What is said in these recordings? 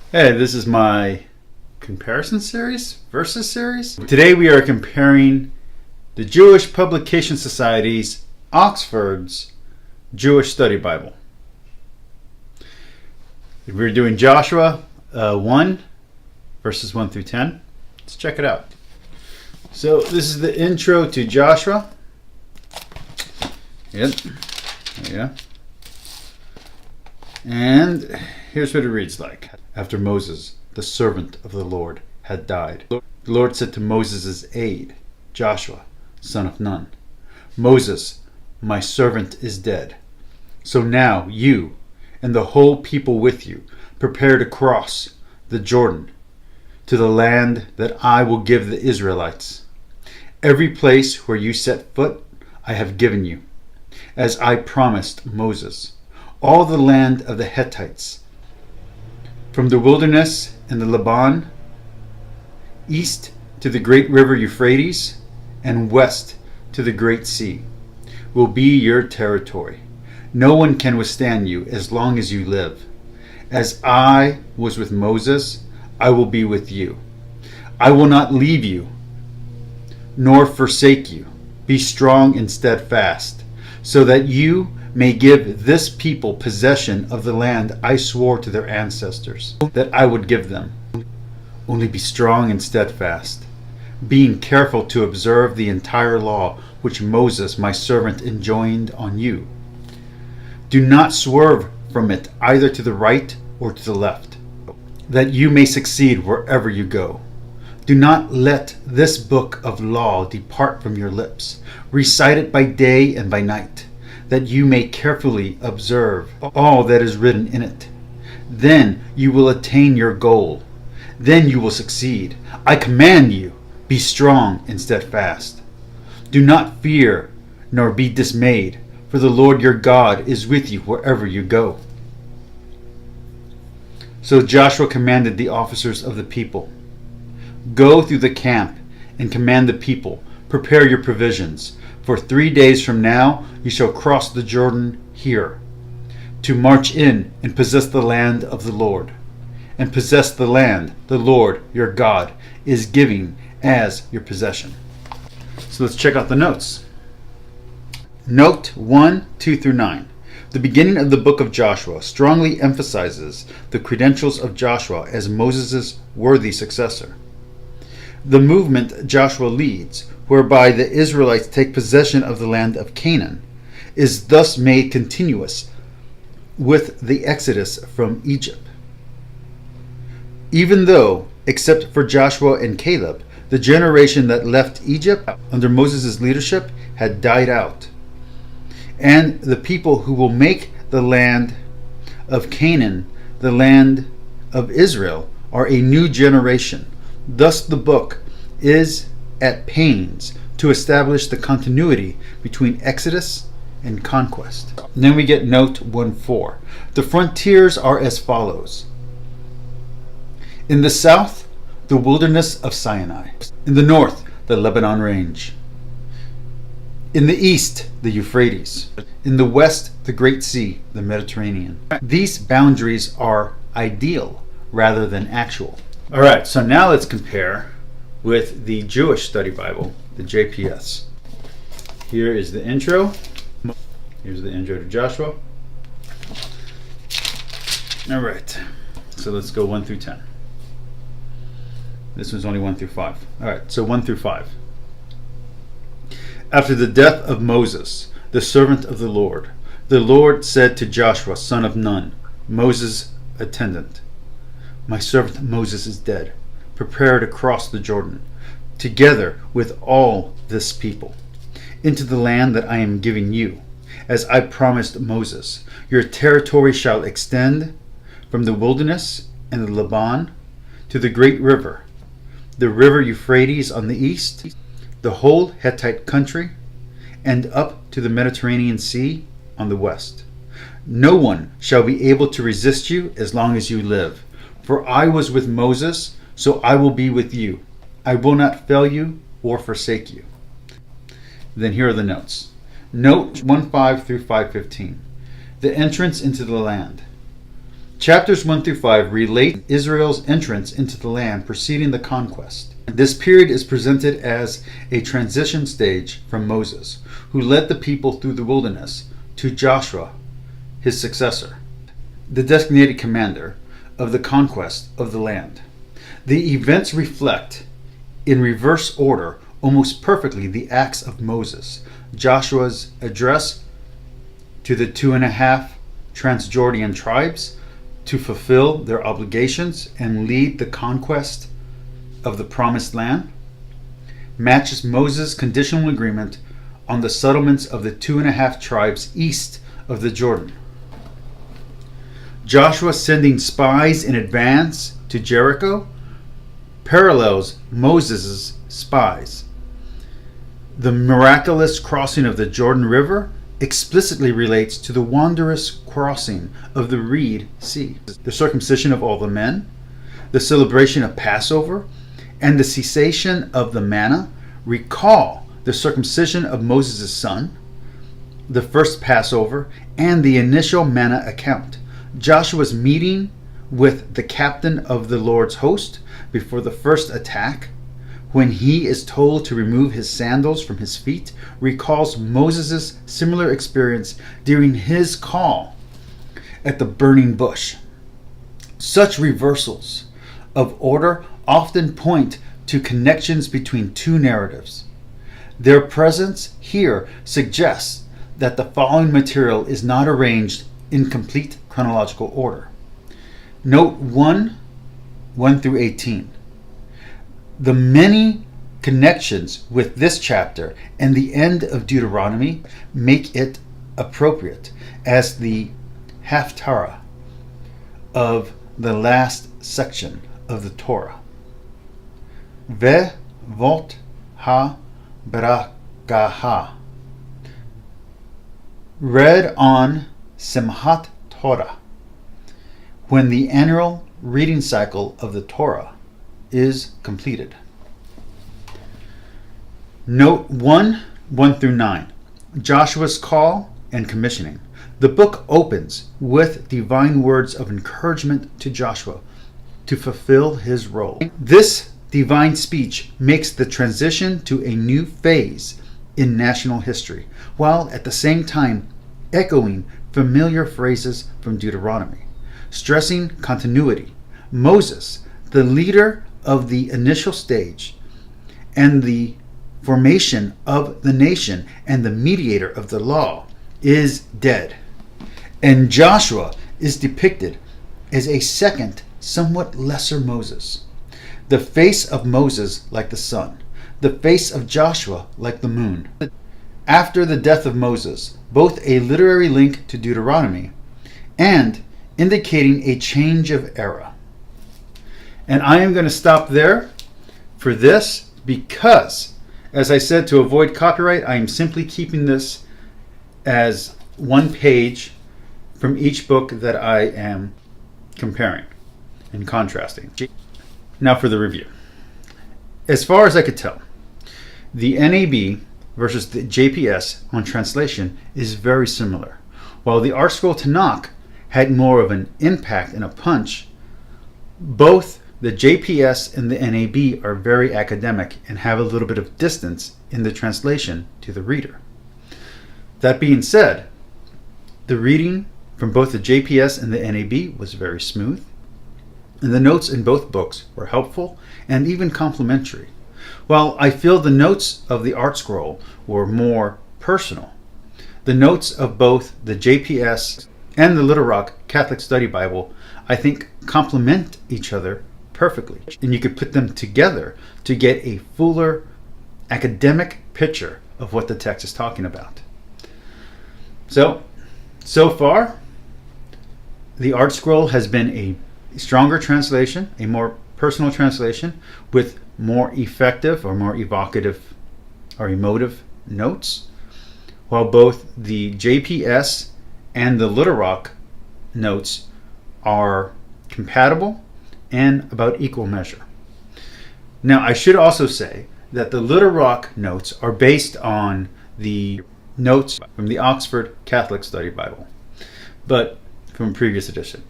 Hey, this is my comparison series, versus series. Today we are comparing the Jewish Publication Society's Oxford's Jewish Study Bible. We're doing Joshua 1, verses 1 through 10. Let's check it out. So this is the intro to Joshua. Yep, there you go. And here's what it reads like. After Moses, the servant of the Lord, had died, the Lord said to Moses' aide, Joshua, son of Nun, Moses, my servant is dead. So now you and the whole people with you prepare to cross the Jordan to the land that I will give the Israelites. Every place where you set foot I have given you, as I promised Moses, all the land of the Hittites, from the wilderness and the Lebanon, east to the great river Euphrates, and west to the great sea, will be your territory. No one can withstand you as long as you live. As I was with Moses, I will be with you. I will not leave you, nor forsake you. Be strong and steadfast, so that you may give this people possession of the land I swore to their ancestors that I would give them. Only be strong and steadfast, being careful to observe the entire law which Moses my servant enjoined on you. Do not swerve from it either to the right or to the left, that you may succeed wherever you go. Do not let this book of law depart from your lips. Recite it by day and by night, that you may carefully observe all that is written in it. Then you will attain your goal. Then you will succeed. I command you, be strong and steadfast. Do not fear nor be dismayed, for the Lord your God is with you wherever you go. So Joshua commanded the officers of the people, go through the camp and command the people, prepare your provisions. For 3 days from now you shall cross the Jordan here, to march in and possess the land of the Lord, and possess the land the Lord your God is giving as your possession. So let's check out the notes. Note 1, 2 through 9. The beginning of the book of Joshua strongly emphasizes the credentials of Joshua as Moses' worthy successor. The movement Joshua leads, whereby the Israelites take possession of the land of Canaan, is thus made continuous with the exodus from Egypt. Even though, except for Joshua and Caleb, the generation that left Egypt under Moses' leadership had died out, and the people who will make the land of Canaan the land of Israel are a new generation. Thus the book is at pains to establish the continuity between Exodus and conquest. And then we get note 1:4. The frontiers are as follows. In the south, the wilderness of Sinai. In the north, the Lebanon range. In the east, the Euphrates. In the west, the Great Sea, the Mediterranean. These boundaries are ideal rather than actual. All right, so now let's compare with the Jewish Study Bible, the JPS. Here is the intro. Here's the intro to Joshua. All right, so let's go 1 through 10. This one's only 1 through 5. All right, so 1 through 5. After the death of Moses, the servant of the Lord said to Joshua, son of Nun, Moses' attendant, my servant Moses is dead. Prepare to cross the Jordan, together with all this people, into the land that I am giving you, as I promised Moses. Your territory shall extend from the wilderness and the Lebanon to the great river, the river Euphrates on the east, the whole Hittite country, and up to the Mediterranean Sea on the west. No one shall be able to resist you as long as you live. For I was with Moses, so I will be with you. I will not fail you or forsake you. Then here are the notes. Note 1:5 through 5:15. The entrance into the land. Chapters 1 through 5 relate Israel's entrance into the land preceding the conquest. This period is presented as a transition stage from Moses, who led the people through the wilderness, to Joshua, his successor, the designated commander of the conquest of the land. The events reflect, in reverse order, almost perfectly the acts of Moses, Joshua's address to the 2.5 Transjordan tribes to fulfill their obligations and lead the conquest of the promised land, matches Moses' conditional agreement on the settlements of the 2.5 tribes east of the Jordan. Joshua sending spies in advance to Jericho parallels Moses' spies. The miraculous crossing of the Jordan River explicitly relates to the wondrous crossing of the Reed Sea. The circumcision of all the men, the celebration of Passover, and the cessation of the manna recall the circumcision of Moses' son, the first Passover, and the initial manna account. Joshua's meeting with the captain of the Lord's host before the first attack, when he is told to remove his sandals from his feet, recalls Moses' similar experience during his call at the burning bush. Such reversals of order often point to connections between two narratives. Their presence here suggests that the following material is not arranged in complete chronological order. Note 1 through 18. The many connections with this chapter and the end of Deuteronomy make it appropriate as the haftarah of the last section of the Torah. Ve-vot ha-bragaha, read on Simchat Torah, when the annual reading cycle of the Torah is completed. Note 1 through 9. Joshua's call and commissioning. The book opens with divine words of encouragement to Joshua to fulfill his role. This divine speech makes the transition to a new phase in national history, while at the same time echoing familiar phrases from Deuteronomy, stressing continuity. Moses, the leader of the initial stage and the formation of the nation and the mediator of the law, is dead. And Joshua is depicted as a second, somewhat lesser Moses. The face of Moses like the sun, the face of Joshua like the moon. After the death of Moses, both a literary link to Deuteronomy and indicating a change of era. And I am going to stop there for this because, as I said, to avoid copyright, I am simply keeping this as one page from each book that I am comparing and contrasting. Now for the review. As far as I could tell, the NAB versus the JPS on translation is very similar. While the Art Scroll Tanakh had more of an impact and a punch, both the JPS and the NAB are very academic and have a little bit of distance in the translation to the reader. That being said, the reading from both the JPS and the NAB was very smooth, and the notes in both books were helpful and even complimentary. While I feel the notes of the Art Scroll were more personal, the notes of both the JPS and the Little Rock Catholic Study Bible, I think, complement each other perfectly. And you could put them together to get a fuller academic picture of what the text is talking about. So far, the Art Scroll has been a stronger translation, a more personal translation with more effective or more evocative or emotive notes, while both the JPS and the Little Rock notes are compatible and about equal measure. Now, I should also say that the Little Rock notes are based on the notes from the Oxford Catholic Study Bible, but from a previous edition.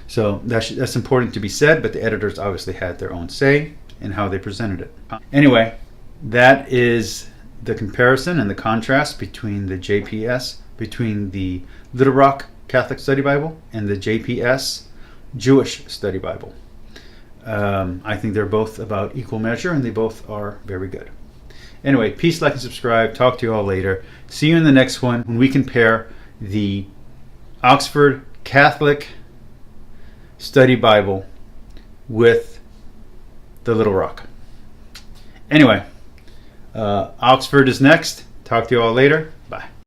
So that's important to be said, but the editors obviously had their own say in how they presented it. Anyway, that is the comparison and the contrast between the JPS, between the Little Rock Catholic Study Bible and the JPS Jewish Study Bible. I think they're both about equal measure, and they both are very good. Anyway, peace, like, and subscribe. Talk to you all later. See you in the next one when we compare the Oxford Catholic Study Bible with the Little Rock. Anyway, Oxford is next. Talk to you all later. Bye.